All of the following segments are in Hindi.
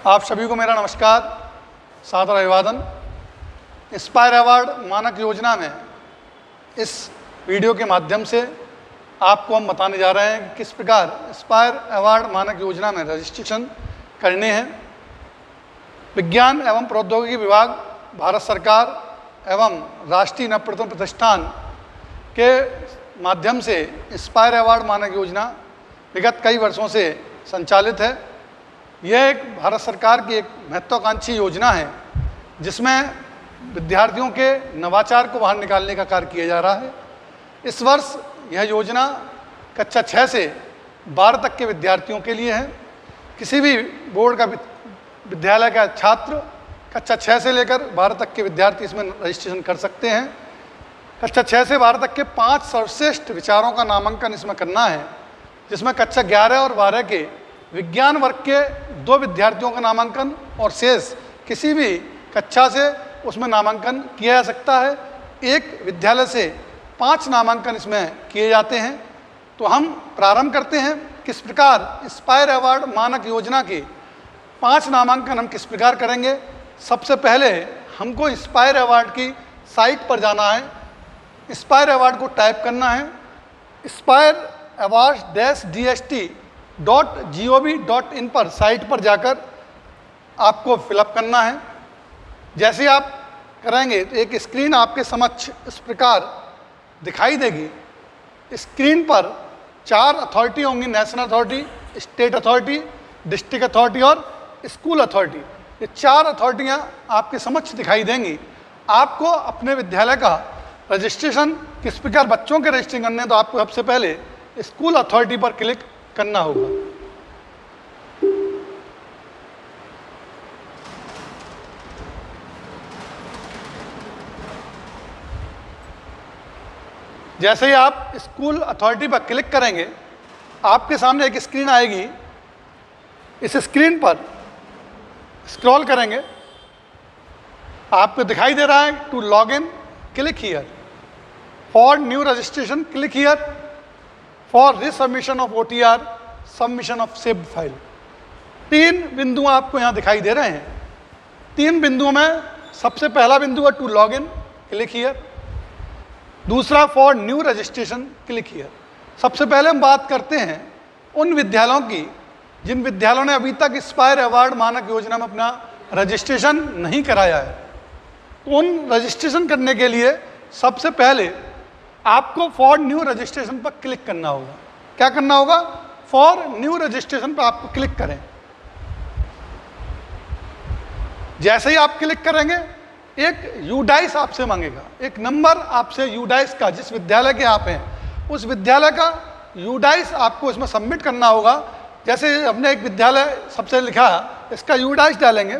आप सभी को मेरा नमस्कार, सादर अभिवादन। इंस्पायर अवार्ड मानक योजना में इस वीडियो के माध्यम से आपको हम बताने जा रहे हैं कि किस प्रकार इंस्पायर अवार्ड मानक योजना में रजिस्ट्रेशन करने हैं। विज्ञान एवं प्रौद्योगिकी विभाग, भारत सरकार एवं राष्ट्रीय नवप्रवर्तन प्रतिष्ठान के माध्यम से इंस्पायर अवार्ड मानक योजना विगत कई वर्षों से संचालित है। यह एक भारत सरकार की एक महत्वाकांक्षी योजना है जिसमें विद्यार्थियों के नवाचार को बाहर निकालने का कार्य किया जा रहा है। इस वर्ष यह योजना कक्षा 6 से 12 तक के विद्यार्थियों के लिए है। किसी भी बोर्ड का विद्यालय का छात्र कक्षा 6 से लेकर 12 तक के विद्यार्थी इसमें रजिस्ट्रेशन कर सकते हैं। कक्षा 6 से 12 तक के 5 सर्वश्रेष्ठ विचारों का नामांकन इसमें करना है, जिसमें कक्षा 11 और 12 के विज्ञान वर्ग के 2 विद्यार्थियों का नामांकन और शेष किसी भी कक्षा से उसमें नामांकन किया जा सकता है। एक विद्यालय से 5 नामांकन इसमें किए जाते हैं। तो हम प्रारंभ करते हैं किस प्रकार इंस्पायर अवार्ड मानक योजना के 5 नामांकन हम किस प्रकार करेंगे। सबसे पहले हमको इंस्पायर अवार्ड की साइट पर जाना है। इंस्पायर अवार्ड को टाइप करना है, inspire-dst.gov.in पर साइट पर जाकर आपको फिलअप करना है। जैसे आप करेंगे तो एक स्क्रीन आपके समक्ष इस प्रकार दिखाई देगी। स्क्रीन पर 4 अथॉरिटी होंगी, national authority, state authority, district authority और स्कूल अथॉरिटी। ये 4 अथॉरिटियाँ आपके समक्ष दिखाई देंगी। आपको अपने विद्यालय का रजिस्ट्रेशन किस प्रकार बच्चों के रजिस्ट्रेशन करने हैं, तो आपको सबसे पहले स्कूल अथॉरिटी पर क्लिक करना होगा। जैसे ही आप स्कूल अथॉरिटी पर क्लिक करेंगे, आपके सामने एक स्क्रीन आएगी। इस स्क्रीन पर स्क्रॉल करेंगे, आपको दिखाई दे रहा है to log in, click here. For new registration, click here. For resubmission of OTR, submission of saved file. 3 बिंदु आपको यहाँ दिखाई दे रहे हैं। 3 बिंदुओं में सबसे पहला बिंदु है to log in, click here. दूसरा for new registration, click here. सबसे पहले हम बात करते हैं उन विद्यालयों की जिन विद्यालयों ने अभी तक इंस्पायर अवार्ड मानक योजना में अपना रजिस्ट्रेशन नहीं कराया है। तो उन रजिस्ट्रेशन करने के लिए सबसे पहले आपको फॉर न्यू रजिस्ट्रेशन पर क्लिक करना होगा। क्या करना होगा? फॉर न्यू रजिस्ट्रेशन पर आपको क्लिक करें। जैसे ही आप क्लिक करेंगे, एक यूडाइस आपसे मांगेगा, एक नंबर आपसे यूडाइस का, जिस विद्यालय के आप हैं उस विद्यालय का यूडाइस आपको इसमें सबमिट करना होगा। जैसे हमने एक विद्यालय सबसे लिखा, इसका यूडाइस डालेंगे।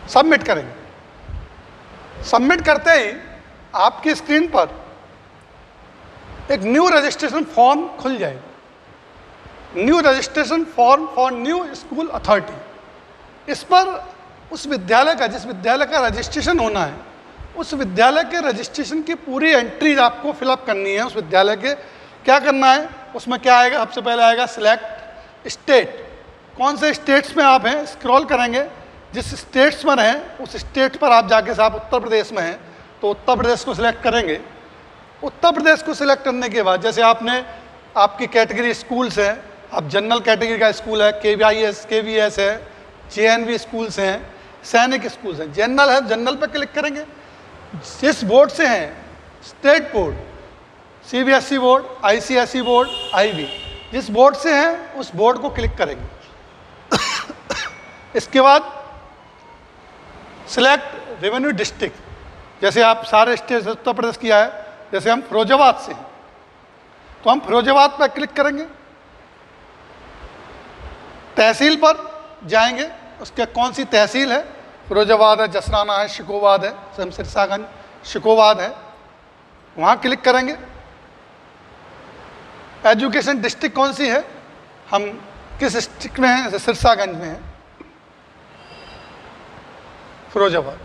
सबमिट करेंगे। सबमिट करते ही आपकी स्क्रीन पर एक न्यू रजिस्ट्रेशन फॉर्म खुल जाएगा। New registration form for new school authority. इस पर उस विद्यालय का, जिस विद्यालय का रजिस्ट्रेशन होना है, उस विद्यालय के रजिस्ट्रेशन की पूरी एंट्री आपको फिलअप करनी है। उस विद्यालय के क्या करना है, उसमें क्या आएगा? सबसे पहले आएगा सिलेक्ट स्टेट। कौन से स्टेट्स में आप हैं, स्क्रॉल करेंगे। जिस स्टेट्स में हैं उस स्टेट पर आप जाके, आप उत्तर प्रदेश में हैं तो उत्तर प्रदेश को सिलेक्ट करेंगे। उत्तर प्रदेश को सिलेक्ट करने के बाद जैसे आपकी कैटेगरी स्कूल्स हैं, आप जनरल कैटेगरी का स्कूल है, KVS है, JNV स्कूल्स हैं, सैनिक स्कूल्स हैं। जनरल है, जनरल पर क्लिक करेंगे। जिस बोर्ड से हैं, state board, CBSE board, ICSE board, IB, जिस बोर्ड से हैं उस बोर्ड को क्लिक करेंगे। इसके बाद सिलेक्ट रेवेन्यू डिस्ट्रिक्ट। जैसे आप सारे स्टेट उत्तर प्रदेश किया है, जैसे हम फिरोजाबाद से हैं तो हम फिरोजाबाद पर क्लिक करेंगे। तहसील पर जाएंगे, उसके कौन सी तहसील है, फिरोजाबाद है, जसराना है, शिकोवाद है, सिरसागंज, शिकोवाद है। वहाँ क्लिक करेंगे। एजुकेशन डिस्ट्रिक्ट कौन सी है, हम किस डिस्ट्रिक्ट में हैं, जैसे सिरसागंज में है, फिरोजाबाद।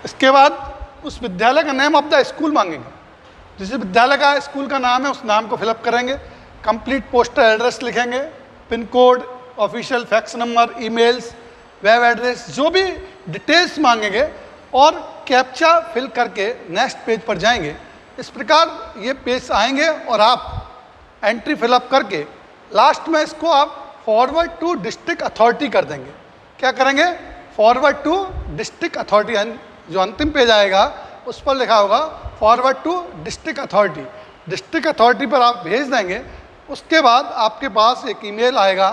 इसके बाद उस विद्यालय का नेम ऑफ द स्कूल मांगेंगे, जिस विद्यालय का स्कूल का नाम है उस नाम को फिलअप करेंगे। कंप्लीट पोस्टल एड्रेस लिखेंगे, pin code, official fax number, emails, web address, जो भी डिटेल्स मांगेंगे, और कैप्चा फिल करके नेक्स्ट पेज पर जाएंगे। इस प्रकार ये पेज आएंगे और आप एंट्री फिलअप करके लास्ट में इसको आप फॉरवर्ड टू डिस्ट्रिक्ट अथॉरिटी कर देंगे। क्या करेंगे, फॉरवर्ड टू डिस्ट्रिक्ट अथॉरिटी, जो अंतिम पेज आएगा उस पर लिखा होगा forward to district authority. District authority पर आप भेज देंगे। उसके बाद आपके पास एक ईमेल आएगा,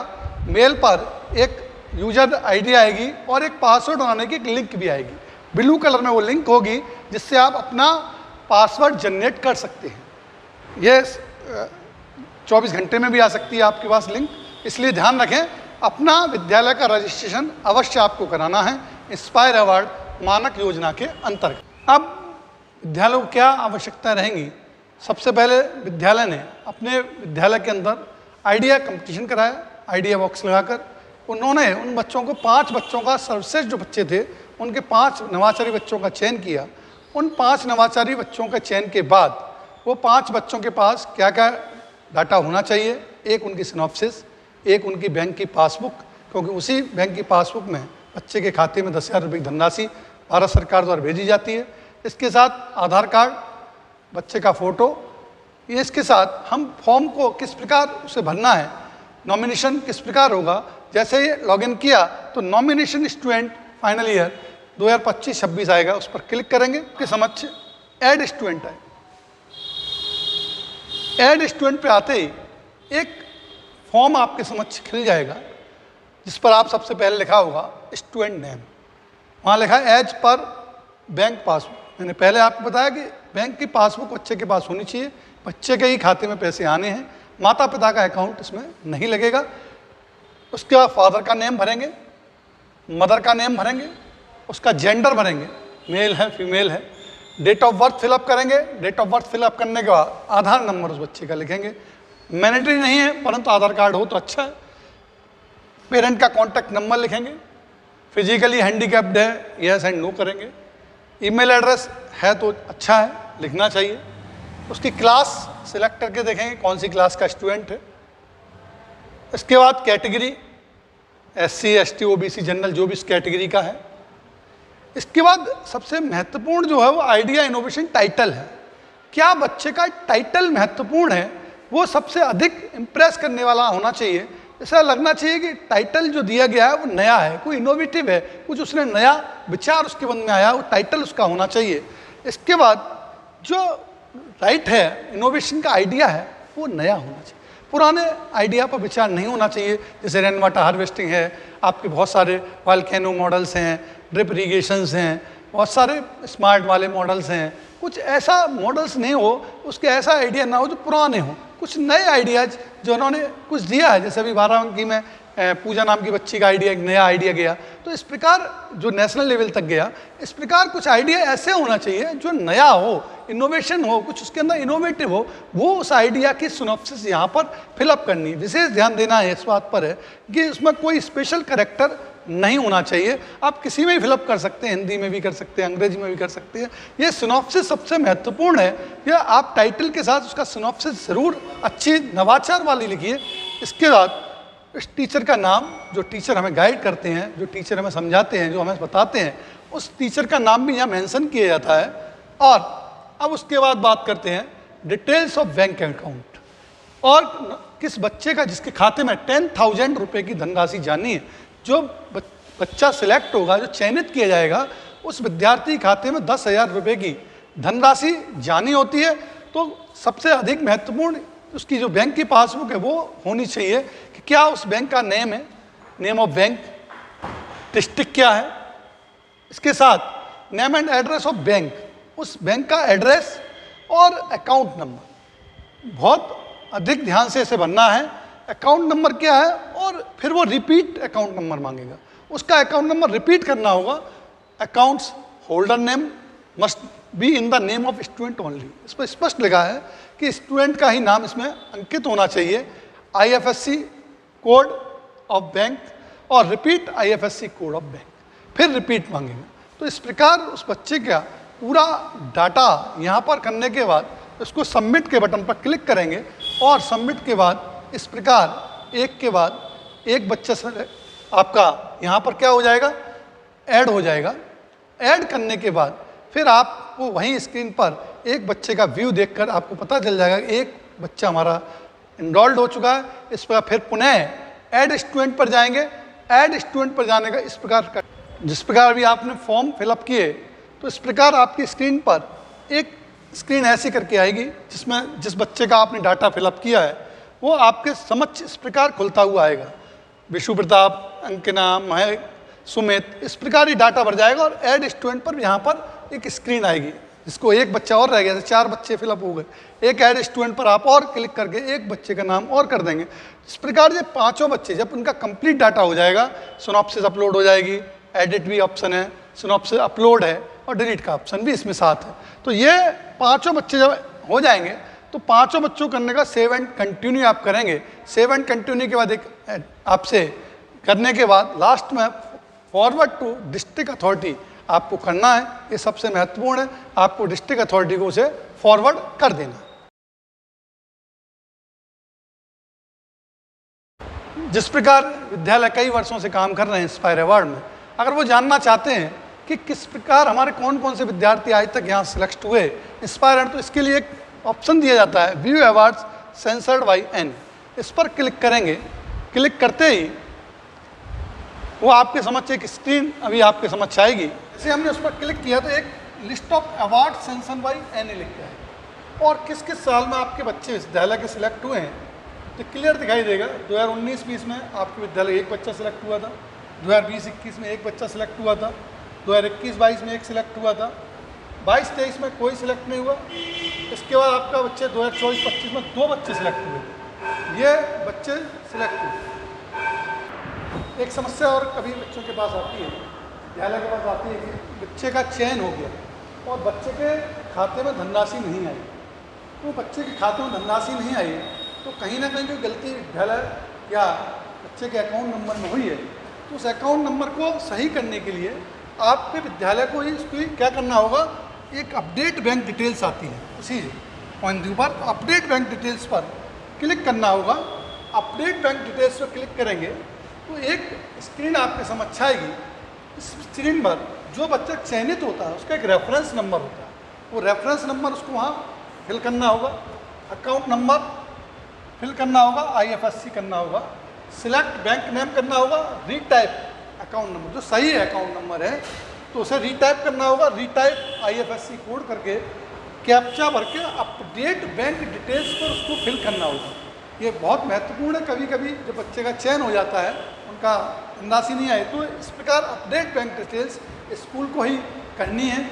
मेल पर एक यूजर आईडी आएगी और एक पासवर्ड बनाने की एक लिंक भी आएगी। ब्लू कलर में वो लिंक होगी जिससे आप अपना पासवर्ड जनरेट कर सकते हैं। ये 24 घंटे में भी आ सकती है आपके पास लिंक, इसलिए ध्यान रखें अपना विद्यालय का रजिस्ट्रेशन अवश्य आपको कराना है इंस्पायर अवार्ड मानक योजना के अंतर्गत। अब विद्यालयों को क्या आवश्यकता रहेंगी, सबसे पहले विद्यालय ने अपने विद्यालय के अंदर आइडिया कंपटीशन कराया, आइडिया बॉक्स लगाकर। उन्होंने उन बच्चों को 5 बच्चों का, सर्वश्रेष्ठ जो बच्चे थे उनके 5 नवाचारी बच्चों का चयन किया। उन 5 नवाचारी बच्चों के चयन के बाद वो 5 बच्चों के पास क्या क्या डाटा होना चाहिए, एक उनकी सिनॉप्सिस, एक उनकी बैंक की पासबुक, क्योंकि उसी बैंक की पासबुक में बच्चे के खाते में 10,000 रुपये की धनराशि भारत सरकार द्वारा भेजी जाती है। इसके साथ आधार कार्ड, बच्चे का फ़ोटो, ये इसके साथ हम फॉर्म को किस प्रकार उसे भरना है, नॉमिनेशन किस प्रकार होगा। जैसे ही लॉगिन किया तो नॉमिनेशन स्टूडेंट फाइनल ईयर 2025-26 आएगा, उस पर क्लिक करेंगे कि समक्ष ऐड स्टूडेंट है। ऐड स्टूडेंट पे आते ही एक फॉर्म आपके समक्ष खिल जाएगा जिस पर आप सबसे पहले लिखा होगा स्टूडेंट नेम, वहाँ लिखा है एज पर बैंक पासबुक। मैंने पहले आपको बताया कि बैंक की पासबुक बच्चे के पास होनी चाहिए, बच्चे के ही खाते में पैसे आने हैं, माता पिता का अकाउंट इसमें नहीं लगेगा। उसके बाद फादर का नेम भरेंगे, मदर का नेम भरेंगे, उसका जेंडर भरेंगे, मेल है फीमेल है, डेट ऑफ बर्थ फिलअप करेंगे। डेट ऑफ बर्थ फिलअप करने के बाद आधार नंबर उस बच्चे का लिखेंगे, मैंडेटरी नहीं है परंतु आधार कार्ड हो तो अच्छा है। पेरेंट का कॉन्टैक्ट नंबर लिखेंगे, फिजिकली हैंडीकैप्ड है यस एंड नो करेंगे, ईमेल एड्रेस है तो अच्छा है, लिखना चाहिए। उसकी क्लास सिलेक्ट करके देखेंगे कौन सी क्लास का स्टूडेंट है। इसके बाद category SC ST OBC general, जो भी इस कैटेगरी का है। इसके बाद सबसे महत्वपूर्ण जो है वो आइडिया इनोवेशन टाइटल है। क्या बच्चे का टाइटल महत्वपूर्ण है, वो सबसे अधिक इम्प्रेस करने वाला होना चाहिए। ऐसा लगना चाहिए कि टाइटल जो दिया गया है वो नया है, कोई इनोवेटिव है, कुछ उसने नया विचार उसके मन में आया, वो टाइटल उसका होना चाहिए। इसके बाद जो राइट है, इनोवेशन का आइडिया है, वो नया होना चाहिए, पुराने आइडिया पर विचार नहीं होना चाहिए। जैसे रेन वाटर हार्वेस्टिंग है, आपके बहुत सारे वॉल्केनो मॉडल्स हैं, ड्रिप इरीगेशंस हैं, बहुत सारे स्मार्ट वाले मॉडल्स हैं। कुछ ऐसा मॉडल्स नहीं हो, उसके ऐसा आइडिया ना हो जो पुराने हो, कुछ नए आइडियाज जो उन्होंने कुछ दिया है। जैसे अभी बाराबंकी में पूजा नाम की बच्ची का आइडिया, एक नया आइडिया गया, तो इस प्रकार जो नेशनल लेवल तक गया, इस प्रकार कुछ आइडिया ऐसे होना चाहिए जो नया हो, इनोवेशन हो, कुछ उसके अंदर इनोवेटिव हो, वो उस आइडिया की सिनॉप्सिस यहाँ पर फिलअप करनी है। विशेष ध्यान देना है इस बात पर है कि इसमें कोई स्पेशल कैरेक्टर नहीं होना चाहिए, आप किसी में भी फिलअप कर सकते हैं, हिंदी में भी कर सकते हैं, अंग्रेजी में भी कर सकते हैं। ये सिनॉप्सिस सबसे महत्वपूर्ण है, यह आप टाइटल के साथ उसका सिनॉप्सिस ज़रूर अच्छी नवाचार वाली लिखिए। इसके बाद इस टीचर का नाम, जो टीचर हमें गाइड करते हैं, जो टीचर हमें समझाते हैं, जो हमें बताते हैं, उस टीचर का नाम भी यहाँ मेंशन किया जाता है। और अब उसके बाद बात करते हैं डिटेल्स ऑफ बैंक अकाउंट, और किस बच्चे का जिसके खाते में 10,000 रुपये की धनराशि जानी है। जो बच्चा सिलेक्ट होगा, जो चयनित किया जाएगा, उस विद्यार्थी खाते में 10,000 रुपये की धनराशि जानी होती है। तो सबसे अधिक महत्वपूर्ण उसकी जो बैंक की पासबुक है वो होनी चाहिए कि क्या उस बैंक का नेम है, नेम ऑफ बैंक, डिस्ट्रिक्ट क्या है, इसके साथ name and address of bank, उस बैंक का एड्रेस और अकाउंट नंबर। बहुत अधिक ध्यान से इसे भरना है। अकाउंट नंबर क्या है, और फिर वो रिपीट अकाउंट नंबर मांगेगा, उसका अकाउंट नंबर रिपीट करना होगा। Accounts holder name must be in the name of student only. इस पर स्पष्ट लिखा है कि स्टूडेंट का ही नाम इसमें अंकित होना चाहिए। IFSC कोड ऑफ बैंक और repeat IFSC code of bank, फिर रिपीट मांगेगा। तो इस प्रकार उस बच्चे का पूरा डाटा यहाँ पर करने के बाद उसको सबमिट के बटन पर क्लिक करेंगे और सबमिट के बाद इस प्रकार एक के बाद एक बच्चा से आपका यहाँ पर क्या हो जाएगा, ऐड हो जाएगा। ऐड करने के बाद फिर आपको वहीं स्क्रीन पर एक बच्चे का व्यू देखकर आपको पता चल जाएगा एक बच्चा हमारा इनरोल्ड हो चुका है। इस प्रकार फिर पुनः ऐड स्टूडेंट पर जाएंगे। ऐड स्टूडेंट पर जाने का इस प्रकार का, जिस प्रकार भी आपने फॉर्म फिलअप किए, तो इस प्रकार आपकी स्क्रीन पर एक स्क्रीन ऐसी करके आएगी जिसमें जिस बच्चे का आपने डाटा फिलअप किया है वो आपके समक्ष इस प्रकार खुलता हुआ आएगा। विशु प्रताप, अंकिना, महे, सुमित, इस प्रकार ही डाटा भर जाएगा। और ऐड स्टूडेंट पर यहाँ पर एक स्क्रीन आएगी जिसको एक बच्चा और रह गया, तो 4 बच्चे फिलअप हो गए। एक ऐड स्टूडेंट पर आप और क्लिक करके एक बच्चे का नाम और कर देंगे। इस प्रकार ये 5 बच्चे जब उनका कंप्लीट डाटा हो जाएगा, सिनॉप्सिस अपलोड हो जाएगी, एडिट भी ऑप्शन है, सिनॉप्सिस अपलोड है और डिलीट का ऑप्शन भी इसमें साथ है। तो ये 5 बच्चे जब हो जाएंगे तो 5 बच्चों करने का सेव एंड कंटिन्यू आप करेंगे। सेव एंड कंटिन्यू के बाद एक आपसे करने के बाद लास्ट में फॉरवर्ड टू डिस्ट्रिक्ट अथॉरिटी आपको करना है। ये सबसे महत्वपूर्ण है, आपको डिस्ट्रिक्ट अथॉरिटी को उसे फॉरवर्ड कर देना। जिस प्रकार विद्यालय कई वर्षों से काम कर रहे हैं इंस्पायर अवार्ड में, अगर वो जानना चाहते हैं कि किस प्रकार हमारे कौन कौन से विद्यार्थी आज तक यहाँ सिलेक्ट हुए इंस्पायर, तो इसके लिए एक ऑप्शन दिया जाता है, view awards censored by N। इस पर क्लिक करेंगे। क्लिक करते ही वो आपके समक्ष एक स्क्रीन अभी आपके समक्ष आएगी। जैसे हमने उस पर क्लिक किया तो एक list of award sanction by N लिख के आएगा और किस किस साल में आपके बच्चे विद्यालय के सिलेक्ट हुए हैं तो क्लियर दिखाई देगा। 2019-20 में आपके विद्यालय एक बच्चा सिलेक्ट हुआ था, 2020-21 में एक बच्चा सिलेक्ट हुआ था, 2021-22 में एक सिलेक्ट हुआ था, 22-23 में कोई सिलेक्ट नहीं हुआ। इसके बाद आपका बच्चे 2024-25 में 2 बच्चे सिलेक्ट हुए। ये बच्चे सिलेक्ट हुए। एक समस्या और कभी बच्चों के पास आती है, विद्यालय के पास आती है कि बच्चे का चयन हो गया और बच्चे के खाते में धनराशि नहीं आई। तो बच्चे के खाते में धनराशि नहीं आई तो कहीं ना कहीं कोई गलती विद्यालय या बच्चे के अकाउंट नंबर में हुई है। तो उस अकाउंट नंबर को सही करने के लिए आपके विद्यालय को ही उसको क्या करना होगा, एक अपडेट बैंक डिटेल्स आती है उसी पॉइंट के ऊपर, अपडेट बैंक डिटेल्स पर क्लिक करना होगा। अपडेट बैंक डिटेल्स पर क्लिक करेंगे तो एक स्क्रीन आपके समक्ष आएगी। इस स्क्रीन पर जो बच्चा चयनित होता है उसका एक रेफरेंस नंबर होता है, वो रेफरेंस नंबर उसको वहाँ फिल करना होगा। अकाउंट नंबर फिल करना होगा, IFSC करना होगा, सिलेक्ट बैंक नेम करना होगा, रीटाइप अकाउंट नंबर जो सही है अकाउंट नंबर है तो उसे रीटाइप करना होगा। रीटाइप IFSC कोड करके कैप्चा भर के अपडेट बैंक डिटेल्स पर उसको फिल करना होगा। ये बहुत महत्वपूर्ण है। कभी कभी जब बच्चे का चयन हो जाता है, उनका धनराशि नहीं आए, तो इस प्रकार अपडेट बैंक डिटेल्स स्कूल को ही करनी है।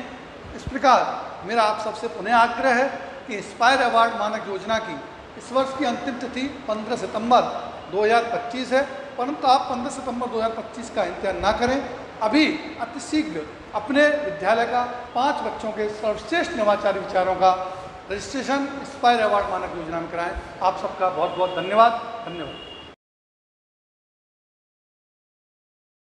इस प्रकार मेरा आप सबसे पुनः आग्रह है कि इंस्पायर अवार्ड मानक योजना की इस वर्ष की अंतिम तिथि 15 सितंबर 2025 है, परंतु आप 15 सितंबर 2025 का इंतजार ना करें। अभी अतिशीघ्र अपने विद्यालय का 5 बच्चों के सर्वश्रेष्ठ नवाचारी विचारों का रजिस्ट्रेशन इंस्पायर अवार्ड मानक योजना में कराएं। आप सबका बहुत बहुत धन्यवाद।